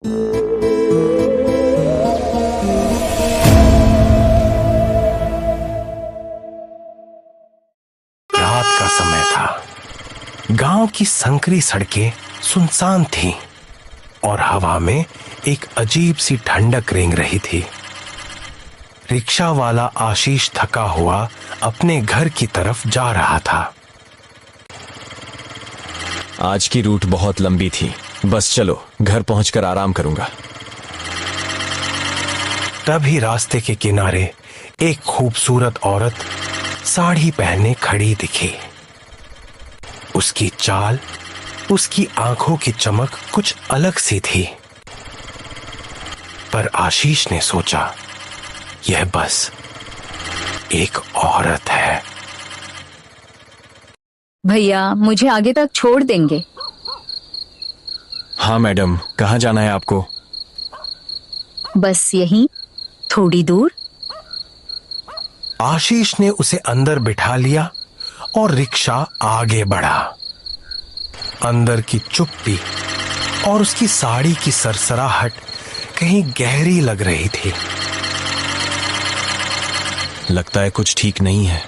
रात का समय था। गांव की संकरी सड़कें सुनसान थीं और हवा में एक अजीब सी ठंडक रेंग रही थी। रिक्शा वाला आशीष थका हुआ अपने घर की तरफ जा रहा था। आज की रूट बहुत लंबी थी, बस चलो, घर पहुंचकर आराम करूंगा। तभी रास्ते के किनारे एक खूबसूरत औरत साड़ी पहने खड़ी दिखी। उसकी चाल, उसकी आंखों की चमक कुछ अलग सी थी। पर आशीष ने सोचा, यह बस एक औरत है। भैया, मुझे आगे तक छोड़ देंगे? हाँ मैडम, कहाँ जाना है आपको? बस यहीं, थोड़ी दूर। आशीष ने उसे अंदर बिठा लिया और रिक्शा आगे बढ़ा। अंदर की चुप्पी और उसकी साड़ी की सरसराहट कहीं गहरी लग रही थी। लगता है कुछ ठीक नहीं है।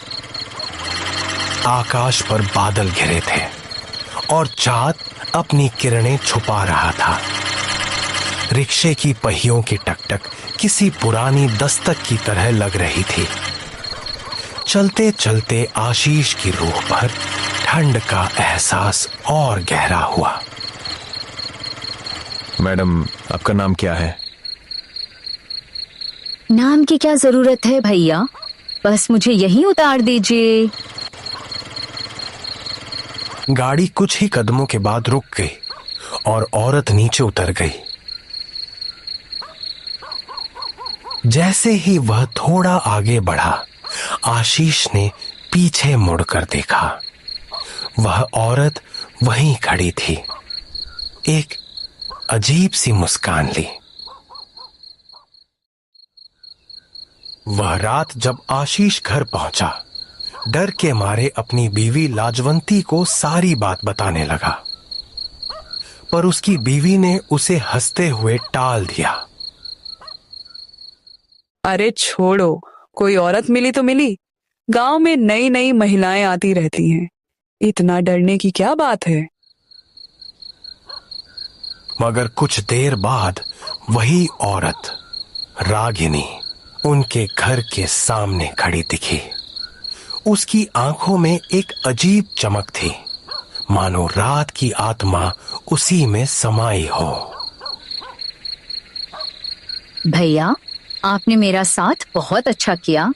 आकाश पर बादल घिरे थे और चाँद अपनी किरणें छुपा रहा था। रिक्शे की पहियों की टकटक किसी पुरानी दस्तक की तरह लग रही थी। चलते चलते आशीष की रूह पर ठंड का एहसास और गहरा हुआ। मैडम, आपका नाम क्या है? नाम की क्या जरूरत है भैया, बस मुझे यहीं उतार दीजिए। गाड़ी कुछ ही कदमों के बाद रुक गई और औरत नीचे उतर गई। जैसे ही वह थोड़ा आगे बढ़ा, आशीष ने पीछे मुड़कर देखा। वह औरत वहीं खड़ी थी, एक अजीब सी मुस्कान ली। वह रात जब आशीष घर पहुंचा, डर के मारे अपनी बीवी लाजवंती को सारी बात बताने लगा। पर उसकी बीवी ने उसे हंसते हुए टाल दिया। अरे छोड़ो, कोई औरत मिली तो मिली। गांव में नई नई महिलाएं आती रहती हैं, इतना डरने की क्या बात है। मगर कुछ देर बाद वही औरत, रागिनी, उनके घर के सामने खड़ी दिखी। उसकी आंखों में एक अजीब चमक थी, मानो रात की आत्मा उसी में समाई हो। भैया, आपने मेरा साथ बहुत अच्छा किया।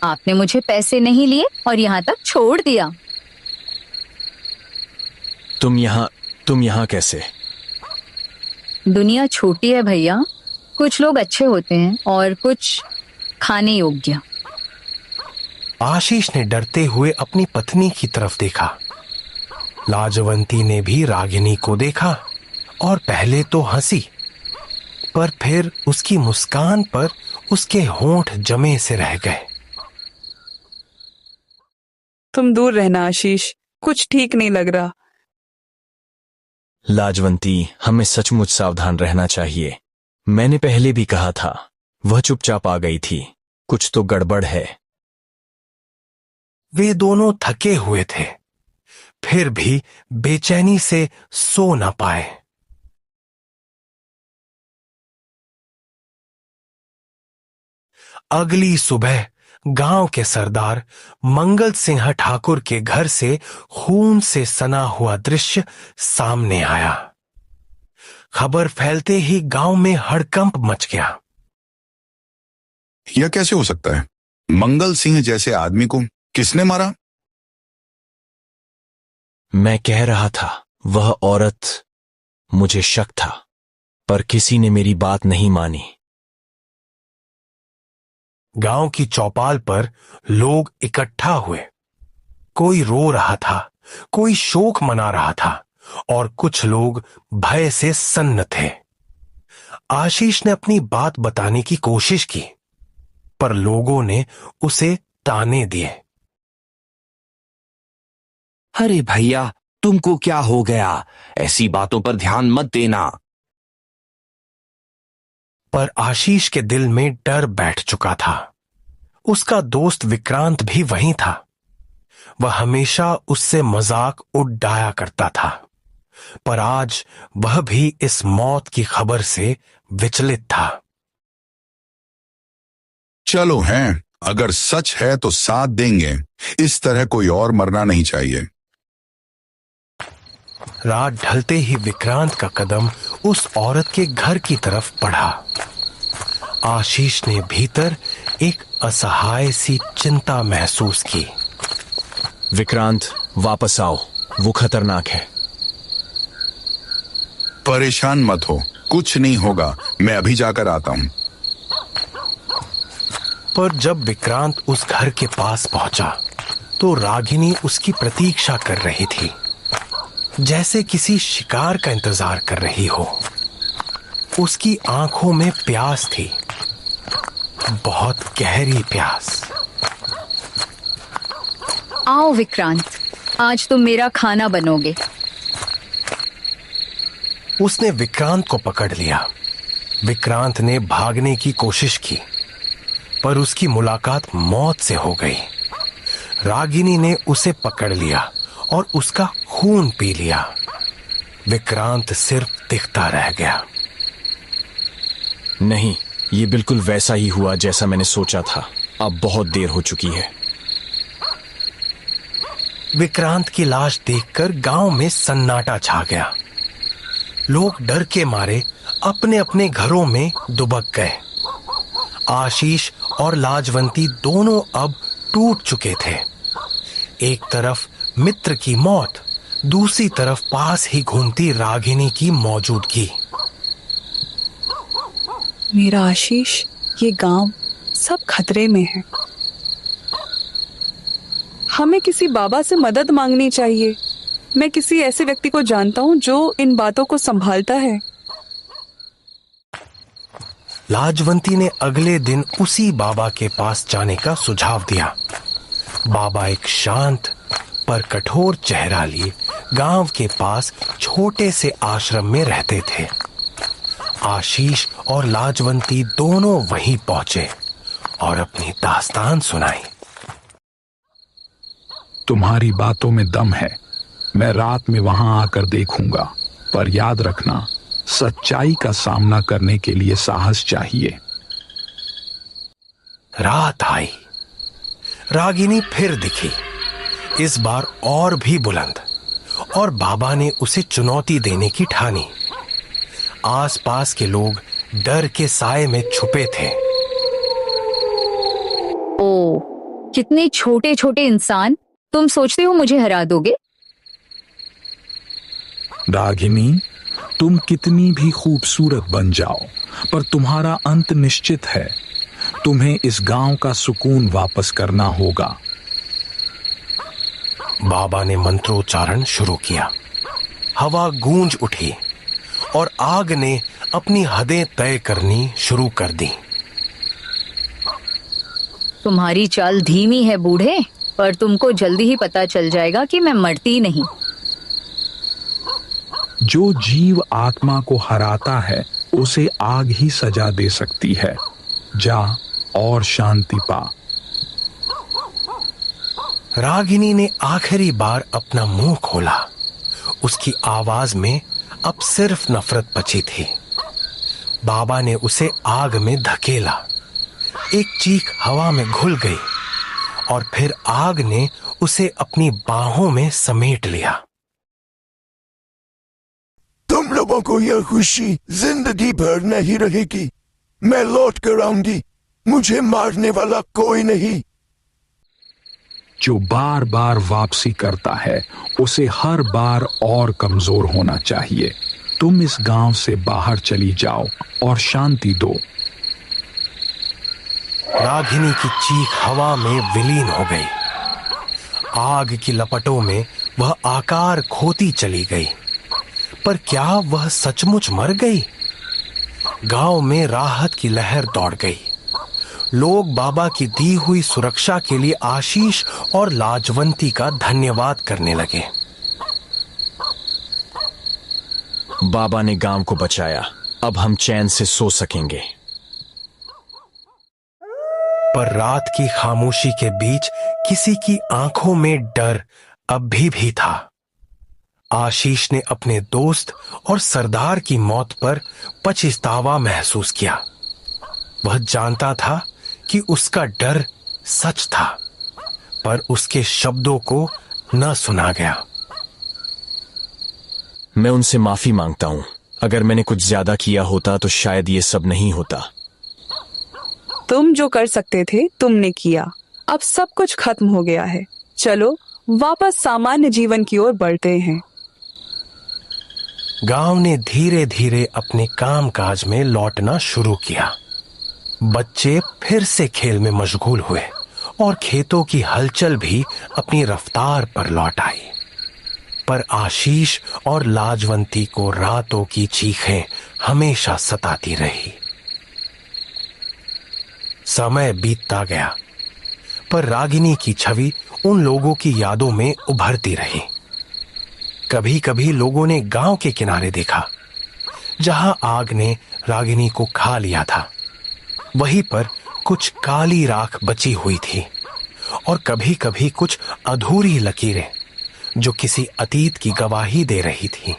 आपने मुझे पैसे नहीं लिए और यहाँ तक छोड़ दिया। तुम यहाँ कैसे? दुनिया छोटी है भैया, कुछ लोग अच्छे होते हैं और कुछ खाने योग्य। आशीष ने डरते हुए अपनी पत्नी की तरफ देखा। लाजवंती ने भी रागिनी को देखा और पहले तो हंसी, पर फिर उसकी मुस्कान पर उसके होंठ जमे से रह गए। तुम दूर रहना आशीष, कुछ ठीक नहीं लग रहा। लाजवंती, हमें सचमुच सावधान रहना चाहिए। मैंने पहले भी कहा था, वह चुपचाप आ गई थी, कुछ तो गड़बड़ है। वे दोनों थके हुए थे, फिर भी बेचैनी से सो न पाए। अगली सुबह गांव के सरदार मंगल सिंह ठाकुर के घर से खून से सना हुआ दृश्य सामने आया। खबर फैलते ही गांव में हड़कंप मच गया। यह कैसे हो सकता है? मंगल सिंह जैसे आदमी को किसने मारा? मैं कह रहा था, वह औरत, मुझे शक था, पर किसी ने मेरी बात नहीं मानी। गांव की चौपाल पर लोग इकट्ठा हुए। कोई रो रहा था, कोई शोक मना रहा था और कुछ लोग भय से सन्न थे। आशीष ने अपनी बात बताने की कोशिश की, पर लोगों ने उसे ताने दिए। अरे भैया, तुमको क्या हो गया? ऐसी बातों पर ध्यान मत देना। पर आशीष के दिल में डर बैठ चुका था। उसका दोस्त विक्रांत भी वहीं था। वह हमेशा उससे मजाक उड़ाया करता था, पर आज वह भी इस मौत की खबर से विचलित था। चलो हैं, अगर सच है तो साथ देंगे। इस तरह कोई और मरना नहीं चाहिए। रात ढलते ही विक्रांत का कदम उस औरत के घर की तरफ बढ़ा। आशीष ने भीतर एक असहाय सी चिंता महसूस की। विक्रांत, वापस आओ, वो खतरनाक है। परेशान मत हो, कुछ नहीं होगा, मैं अभी जाकर आता हूं। पर जब विक्रांत उस घर के पास पहुंचा तो रागिनी उसकी प्रतीक्षा कर रही थी, जैसे किसी शिकार का इंतजार कर रही हो। उसकी आंखों में प्यास थी, बहुत गहरी प्यास। आओ विक्रांत, आज तुम मेरा खाना बनोगे। उसने विक्रांत को पकड़ लिया। विक्रांत ने भागने की कोशिश की, पर उसकी मुलाकात मौत से हो गई। रागिनी ने उसे पकड़ लिया और उसका खून पी लिया। विक्रांत सिर्फ दिखता रह गया। नहीं, ये बिल्कुल वैसा ही हुआ जैसा मैंने सोचा था। अब बहुत देर हो चुकी है। विक्रांत की लाश देखकर गांव में सन्नाटा छा गया। लोग डर के मारे अपने अपने घरों में दुबक गए। आशीष और लाजवंती दोनों अब टूट चुके थे। एक तरफ मित्र की मौत, दूसरी तरफ पास ही घूमती रागिनी की मौजूदगी। मेरा आशीष, ये गांव सब खतरे में है। हमें किसी बाबा से मदद मांगनी चाहिए। मैं किसी ऐसे व्यक्ति को जानता हूं जो इन बातों को संभालता है। लाजवंती ने अगले दिन उसी बाबा के पास जाने का सुझाव दिया। बाबा एक शांत पर कठोर चेहरा लिए गांव के पास छोटे से आश्रम में रहते थे। आशीष और लाजवंती दोनों वहीं पहुंचे और अपनी दास्तान सुनाई। तुम्हारी बातों में दम है। मैं रात में वहां आकर देखूंगा, पर याद रखना, सच्चाई का सामना करने के लिए साहस चाहिए। रात आई। रागिनी फिर दिखी, इस बार और भी बुलंद, और बाबा ने उसे चुनौती देने की ठानी। आसपास के लोग डर के साए में छुपे थे। ओ, कितने छोटे छोटे इंसान, तुम सोचते हो मुझे हरा दोगे? रागिनी, तुम कितनी भी खूबसूरत बन जाओ, पर तुम्हारा अंत निश्चित है। तुम्हें इस गांव का सुकून वापस करना होगा। बाबा ने मंत्रोच्चारण शुरू किया। हवा गूंज उठी और आग ने अपनी हदें तय करनी शुरू कर दी। तुम्हारी चाल धीमी है बूढ़े, पर तुमको जल्दी ही पता चल जाएगा कि मैं मरती नहीं। जो जीव आत्मा को हराता है उसे आग ही सजा दे सकती है। जा और शांति पा। रागिनी ने आखिरी बार अपना मुंह खोला। उसकी आवाज में अब सिर्फ नफरत बची थी। बाबा ने उसे आग में धकेला। एक चीख हवा में घुल गई और फिर आग ने उसे अपनी बाहों में समेट लिया। तुम लोगों को यह खुशी जिंदगी भर नहीं रहेगी। मैं लौट कर आऊंगी, मुझे मारने वाला कोई नहीं। जो बार बार वापसी करता है उसे हर बार और कमजोर होना चाहिए। तुम इस गांव से बाहर चली जाओ और शांति दो। रागिनी की चीख हवा में विलीन हो गई। आग की लपटों में वह आकार खोती चली गई। पर क्या वह सचमुच मर गई? गांव में राहत की लहर दौड़ गई। लोग बाबा की दी हुई सुरक्षा के लिए आशीष और लाजवंती का धन्यवाद करने लगे। बाबा ने गांव को बचाया, अब हम चैन से सो सकेंगे। पर रात की खामोशी के बीच किसी की आंखों में डर अब भी था। आशीष ने अपने दोस्त और सरदार की मौत पर पछतावा महसूस किया। वह जानता था कि उसका डर सच था, पर उसके शब्दों को न सुना गया। मैं उनसे माफी मांगता हूं। अगर मैंने कुछ ज्यादा किया होता तो शायद ये सब नहीं होता। तुम जो कर सकते थे तुमने किया। अब सब कुछ खत्म हो गया है। चलो वापस सामान्य जीवन की ओर बढ़ते हैं। गांव ने धीरे धीरे अपने कामकाज में लौटना शुरू किया। बच्चे फिर से खेल में मशगूल हुए और खेतों की हलचल भी अपनी रफ्तार पर लौट आई। पर आशीष और लाजवंती को रातों की चीखें हमेशा सताती रही। समय बीतता गया, पर रागिनी की छवि उन लोगों की यादों में उभरती रही। कभी कभी लोगों ने गांव के किनारे देखा, जहां आग ने रागिनी को खा लिया था। वहीं पर कुछ काली राख बची हुई थी और कभी कभी कुछ अधूरी लकीरें जो किसी अतीत की गवाही दे रही थी।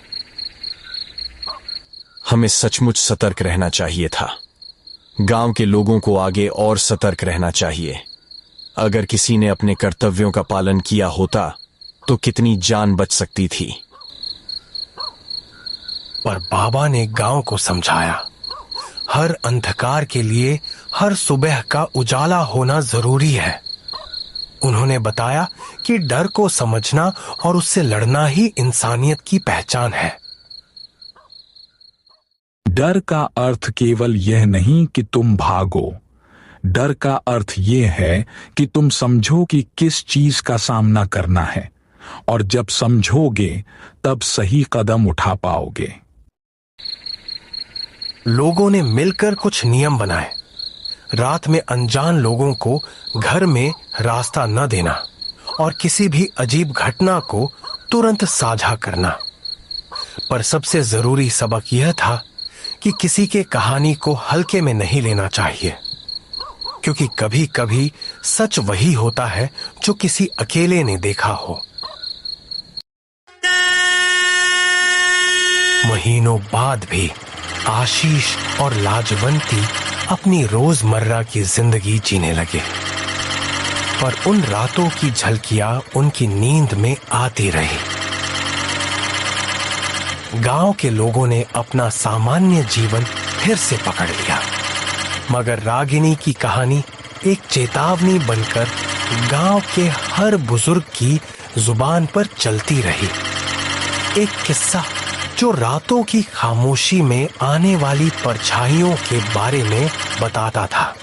हमें सचमुच सतर्क रहना चाहिए था। गांव के लोगों को आगे और सतर्क रहना चाहिए। अगर किसी ने अपने कर्तव्यों का पालन किया होता तो कितनी जान बच सकती थी। पर बाबा ने गांव को समझाया, हर अंधकार के लिए हर सुबह का उजाला होना जरूरी है। उन्होंने बताया कि डर को समझना और उससे लड़ना ही इंसानियत की पहचान है। डर का अर्थ केवल यह नहीं कि तुम भागो। डर का अर्थ यह है कि तुम समझो कि किस चीज का सामना करना है, और जब समझोगे तब सही कदम उठा पाओगे। लोगों ने मिलकर कुछ नियम बनाए। रात में अनजान लोगों को घर में रास्ता न देना और किसी भी अजीब घटना को तुरंत साझा करना। पर सबसे जरूरी सबक यह था कि किसी के कहानी को हल्के में नहीं लेना चाहिए, क्योंकि कभी कभी सच वही होता है जो किसी अकेले ने देखा हो। महीनों बाद भी आशीष और लाजवंती अपनी रोजमर्रा की जिंदगी जीने लगे, पर उन रातों की झलकियां उनकी नींद में आती रही। गांव के लोगों ने अपना सामान्य जीवन फिर से पकड़ लिया, मगर रागिनी की कहानी एक चेतावनी बनकर गांव के हर बुजुर्ग की जुबान पर चलती रही। एक किस्सा जो रातों की खामोशी में आने वाली परछाइयों के बारे में बताता था।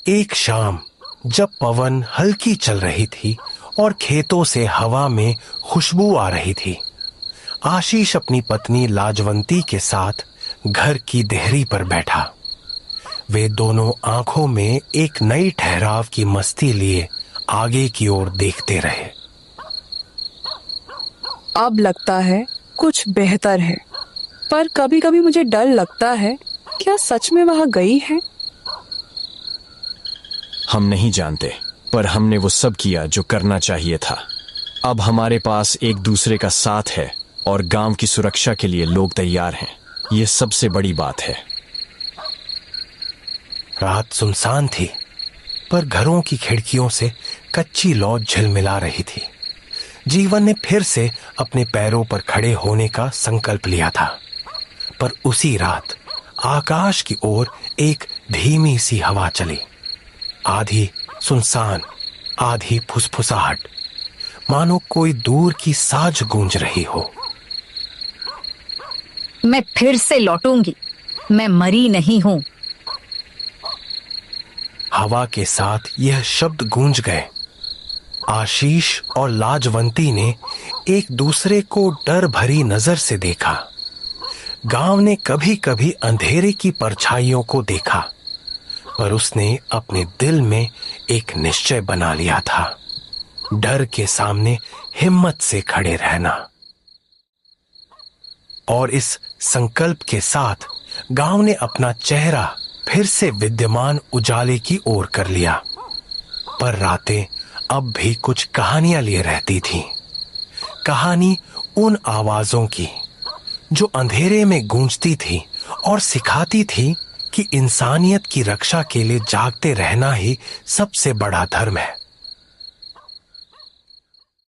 एक शाम जब पवन हल्की चल रही थी और खेतों से हवा में खुशबू आ रही थी, आशीष अपनी पत्नी लाजवंती के साथ घर की देहरी पर बैठा। वे दोनों आंखों में एक नई ठहराव की मस्ती लिए आगे की ओर देखते रहे। अब लगता है कुछ बेहतर है, पर कभी कभी मुझे डर लगता है, क्या सच में वहां गई है? हम नहीं जानते, पर हमने वो सब किया जो करना चाहिए था। अब हमारे पास एक दूसरे का साथ है और गांव की सुरक्षा के लिए लोग तैयार हैं। ये सबसे बड़ी बात है। रात सुनसान थी, पर घरों की खिड़कियों से कच्ची लौ झिलमिला रही थी। जीवन ने फिर से अपने पैरों पर खड़े होने का संकल्प लिया था। पर उसी रात आकाश की ओर एक धीमी सी हवा चली, आधी सुनसान, आधी फुसफुसाहट, मानो कोई दूर की साज गूंज रही हो। मैं फिर से लौटूंगी, मैं मरी नहीं हूं। हवा के साथ यह शब्द गूंज गए। आशीष और लाजवंती ने एक दूसरे को डर भरी नजर से देखा। गांव ने कभी कभी अंधेरे की परछाइयों को देखा, पर उसने अपने दिल में एक निश्चय बना लिया था, डर के सामने हिम्मत से खड़े रहना। और इस संकल्प के साथ गांव ने अपना चेहरा फिर से विद्यमान उजाले की ओर कर लिया। पर रातें अब भी कुछ कहानियां लिए रहती थीं। कहानी उन आवाजों की जो अंधेरे में गूंजती थी और सिखाती थी कि इंसानियत की रक्षा के लिए जागते रहना ही सबसे बड़ा धर्म है।